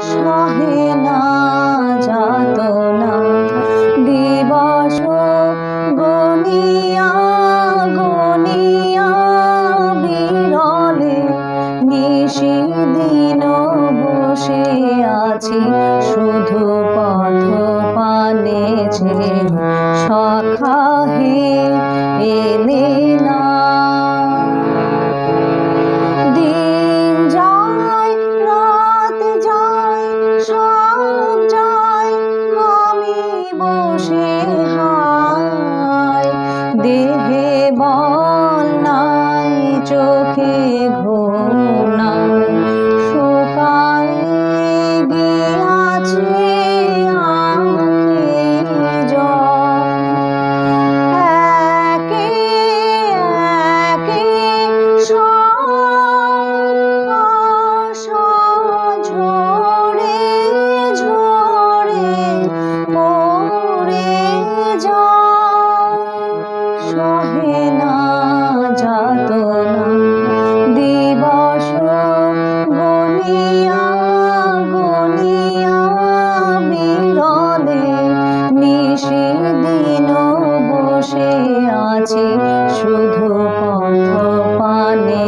সহে না যাতনা দিবস গনিয়া গনিয়া বিরলে নিশিদিন বসে আছি শুধু পথ পানে সখা হে এলে না। দিন যায় রাত যায় সব যায় আমি বসে হায় দেহে বল নাই চোখে ঘুম নাই শুকায় গিয়াছে সহে না যাতনা দিবস গনিয়া গনিয়া বিরলে নিশিদিন বসে আছি শুধু পথ পানে